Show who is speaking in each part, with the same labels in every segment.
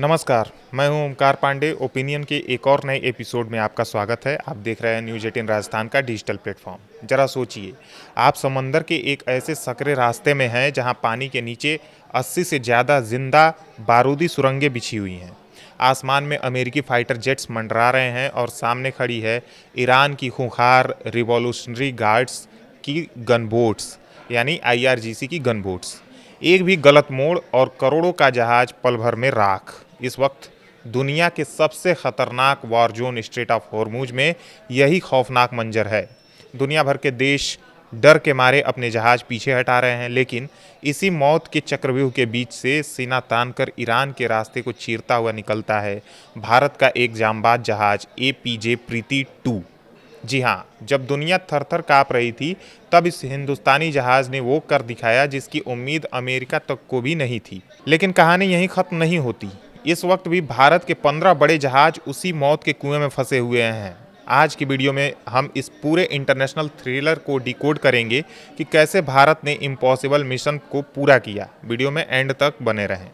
Speaker 1: नमस्कार, मैं हूं ओमकार पांडे। ओपिनियन के एक और नए एपिसोड में आपका स्वागत है। आप देख रहे हैं न्यूज़ 18 राजस्थान का डिजिटल प्लेटफॉर्म। जरा सोचिए, आप समंदर के एक ऐसे सकरे रास्ते में हैं जहां पानी के नीचे 80 से ज़्यादा जिंदा बारूदी सुरंगें बिछी हुई हैं। आसमान में अमेरिकी फाइटर जेट्स मंडरा रहे हैं और सामने खड़ी है ईरान की खूंखार रिवॉल्यूशनरी गार्ड्स की गनबोट्स, यानी IRGC की गनबोट्स। एक भी गलत मोड़ और करोड़ों का जहाज पल भर में राख। इस वक्त दुनिया के सबसे खतरनाक war zone straight of Hormuz में यही खौफनाक मंजर है। दुनिया भर के देश डर के मारे अपने जहाज पीछे हटा रहे हैं, लेकिन इसी मौत के चक्रव्यूह के बीच से सीना तानकर ईरान के रास्ते को चीरता हुआ निकलता है भारत का एक जांबाज जहाज APJ प्रीति 2। जी हाँ, जब दुनिया थर-थर काँप रही थी, तब इस हिंदुस्तानी जहाज ने वो कर दिखाया जिसकी उम्मीद अमेरिका तक को भी नहीं थी। लेकिन कहानी यहीं खत्म नहीं होती। इस वक्त भी भारत के 15 बड़े जहाज उसी मौत के कुएं में फंसे हुए हैं। आज की वीडियो में हम इस पूरे इंटरनेशनल थ्रिलर को डिकोड करेंगे कि कैसे भारत ने इम्पॉसिबल मिशन को पूरा किया। वीडियो में एंड तक बने रहें।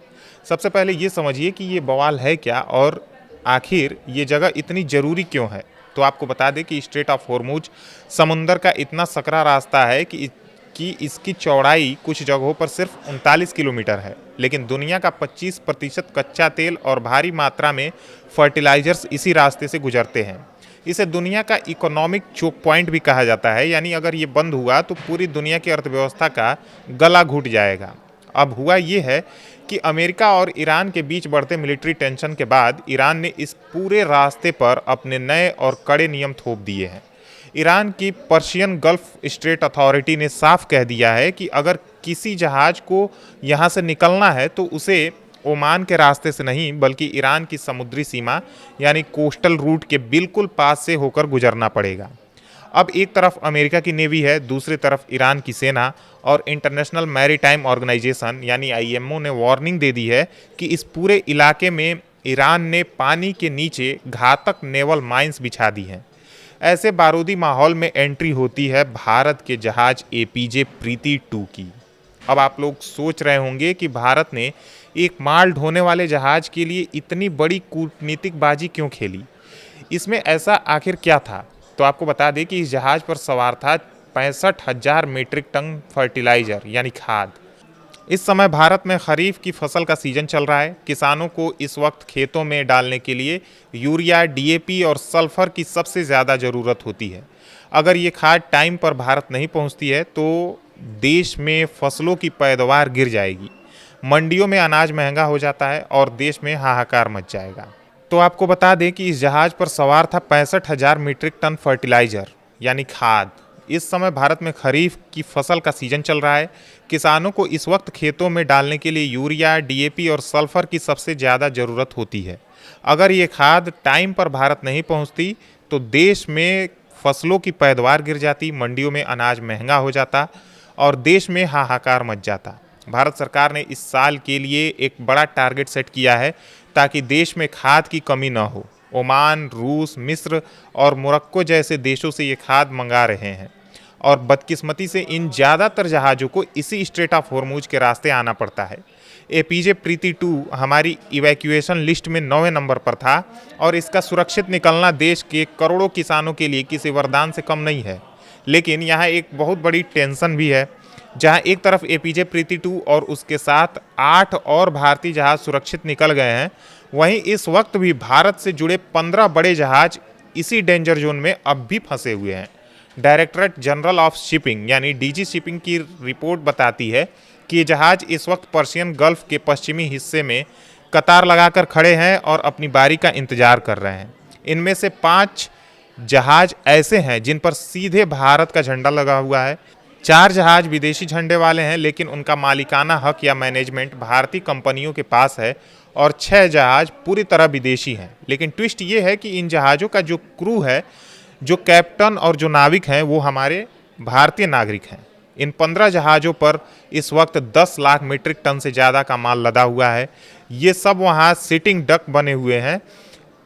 Speaker 1: सबसे पहले ये समझिए कि ये बवाल है क्या और आखिर ये जगह इतनी ज़रूरी क्यों है। तो आपको बता दें कि स्ट्रेट ऑफ हॉर्मुज समुंदर का इतना सकरा रास्ता है कि इसकी चौड़ाई कुछ जगहों पर सिर्फ 39 किलोमीटर है, लेकिन दुनिया का 25% कच्चा तेल और भारी मात्रा में फर्टिलाइजर्स इसी रास्ते से गुजरते हैं। इसे दुनिया का इकोनॉमिक चोक पॉइंट भी कहा जाता है, यानी अगर ये बंद हुआ तो पूरी दुनिया की अर्थव्यवस्था का गला घुट जाएगा। अब हुआ ये है कि अमेरिका और ईरान के बीच बढ़ते मिलिट्री टेंशन के बाद ईरान ने इस पूरे रास्ते पर अपने नए और कड़े नियम थोप दिए हैं। ईरान की पर्शियन गल्फ स्ट्रेट अथॉरिटी ने साफ कह दिया है कि अगर किसी जहाज को यहाँ से निकलना है तो उसे ओमान के रास्ते से नहीं, बल्कि ईरान की समुद्री सीमा यानी कोस्टल रूट के बिल्कुल पास से होकर गुजरना पड़ेगा। अब एक तरफ अमेरिका की नेवी है, दूसरी तरफ ईरान की सेना और इंटरनेशनल मैरीटाइम ऑर्गेनाइजेशन यानी IMO ने वार्निंग दे दी है कि इस पूरे इलाके में ईरान ने पानी के नीचे घातक नेवल माइंस बिछा दी हैं। ऐसे बारूदी माहौल में एंट्री होती है भारत के जहाज APJ प्रीति 2 की। अब आप लोग सोच रहे होंगे कि भारत ने एक माल ढोने वाले जहाज के लिए इतनी बड़ी कूटनीतिक बाजी क्यों खेली। इसमें ऐसा आखिर क्या था? तो आपको बता दें कि इस जहाज पर सवार था 65,000 मीट्रिक टन फर्टिलाइजर यानी खाद। इस समय भारत में खरीफ की फसल का सीजन चल रहा है। किसानों को इस वक्त खेतों में डालने के लिए यूरिया, DAP और सल्फर की सबसे ज़्यादा ज़रूरत होती है। अगर ये खाद टाइम पर भारत नहीं पहुंचती है तो देश में फसलों की पैदावार गिर जाएगी, मंडियों में अनाज महंगा हो जाता है और देश में हाहाकार मच जाएगा। तो आपको बता दें कि इस जहाज पर सवार था 65,000 मीट्रिक टन फर्टिलाइजर यानी खाद। इस समय भारत में खरीफ की फसल का सीजन चल रहा है। किसानों को इस वक्त खेतों में डालने के लिए यूरिया, DAP और सल्फर की सबसे ज़्यादा ज़रूरत होती है। अगर ये खाद टाइम पर भारत नहीं पहुंचती तो देश में फसलों की पैदावार गिर जाती, मंडियों में अनाज महंगा हो जाता और देश में हाहाकार मच जाता। भारत सरकार ने इस साल के लिए एक बड़ा टारगेट सेट किया है ताकि देश में खाद की कमी न हो। ओमान, रूस, मिस्र और मोरक्को जैसे देशों से ये खाद मंगा रहे हैं और बदकिस्मती से इन ज़्यादातर जहाज़ों को इसी स्ट्रेट ऑफ हॉर्मुज के रास्ते आना पड़ता है। APJ प्रीति 2 हमारी इवैक्यूएशन लिस्ट में 9वें नंबर पर था और इसका सुरक्षित निकलना देश के करोड़ों किसानों के लिए किसी वरदान से कम नहीं है। लेकिन यहाँ एक बहुत बड़ी टेंशन भी है। जहाँ एक तरफ APJ प्रीति 2 और उसके साथ 8 और भारतीय जहाज सुरक्षित निकल गए हैं, वहीं इस वक्त भी भारत से जुड़े 15 बड़े जहाज इसी डेंजर जोन में अब भी फंसे हुए हैं। डायरेक्टरेट जनरल ऑफ शिपिंग यानी DG शिपिंग की रिपोर्ट बताती है कि ये जहाज इस वक्त पर्शियन गल्फ के पश्चिमी हिस्से में कतार लगाकर खड़े हैं और अपनी बारी का इंतजार कर रहे हैं। इनमें से 5 जहाज ऐसे हैं जिन पर सीधे भारत का झंडा लगा हुआ है। 4 जहाज विदेशी झंडे वाले हैं, लेकिन उनका मालिकाना हक या मैनेजमेंट भारतीय कंपनियों के पास है और 6 जहाज पूरी तरह विदेशी हैं। लेकिन ट्विस्ट ये है कि इन जहाज़ों का जो क्रू है, जो कैप्टन और जो नाविक हैं, वो हमारे भारतीय नागरिक हैं। इन 15 जहाज़ों पर इस वक्त 10 लाख मीट्रिक टन से ज़्यादा का माल लदा हुआ है। ये सब वहाँ सिटिंग डक बने हुए हैं,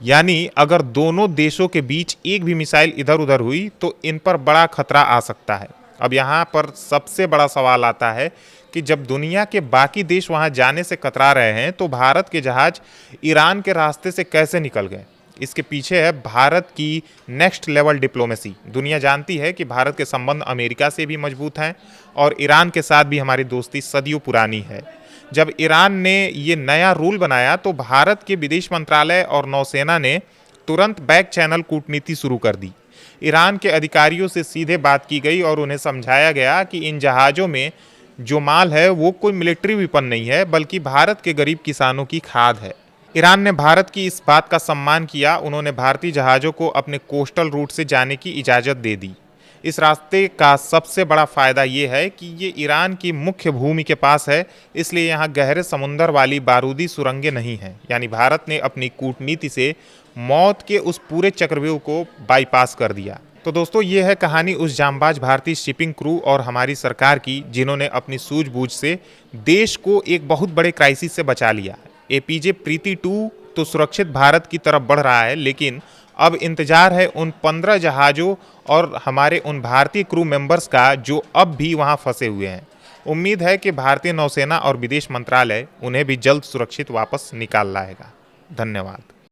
Speaker 1: यानी अगर दोनों देशों के बीच एक भी मिसाइल इधर उधर हुई तो इन पर बड़ा खतरा आ सकता है। अब यहाँ पर सबसे बड़ा सवाल आता है कि जब दुनिया के बाकी देश वहां जाने से कतरा रहे हैं तो भारत के जहाज ईरान के रास्ते से कैसे निकल गए। इसके पीछे है भारत की नेक्स्ट लेवल डिप्लोमेसी। दुनिया जानती है कि भारत के संबंध अमेरिका से भी मजबूत हैं और ईरान के साथ भी हमारी दोस्ती सदियों पुरानी है। जब ईरान ने ये नया रूल बनाया तो भारत के विदेश मंत्रालय और नौसेना ने तुरंत बैक चैनल कूटनीति शुरू कर दी। ईरान के अधिकारियों से सीधे बात की गई और उन्हें समझाया गया कि इन जहाज़ों में जो माल है वो कोई मिलिट्री वेपन नहीं है, बल्कि भारत के गरीब किसानों की खाद है। ईरान ने भारत की इस बात का सम्मान किया। उन्होंने भारतीय जहाज़ों को अपने कोस्टल रूट से जाने की इजाज़त दे दी। इस रास्ते का सबसे बड़ा फ़ायदा ये है कि ये ईरान की मुख्य भूमि के पास है, इसलिए यहाँ गहरे समुंदर वाली बारूदी सुरंगें नहीं हैं। यानी भारत ने अपनी कूटनीति से मौत के उस पूरे चक्रव्यूह को बाईपास कर दिया। तो दोस्तों, ये है कहानी उस जांबाज भारतीय शिपिंग क्रू और हमारी सरकार की, जिन्होंने अपनी सूझबूझ से देश को एक बहुत बड़े क्राइसिस से बचा लिया। एपीजे प्रीति 2 तो सुरक्षित भारत की तरफ बढ़ रहा है, लेकिन अब इंतजार है उन 15 जहाज़ों और हमारे उन भारतीय क्रू मेंबर्स का जो अब भी वहां फंसे हुए हैं। उम्मीद है कि भारतीय नौसेना और विदेश मंत्रालय उन्हें भी जल्द सुरक्षित वापस निकाल लाएगा। धन्यवाद।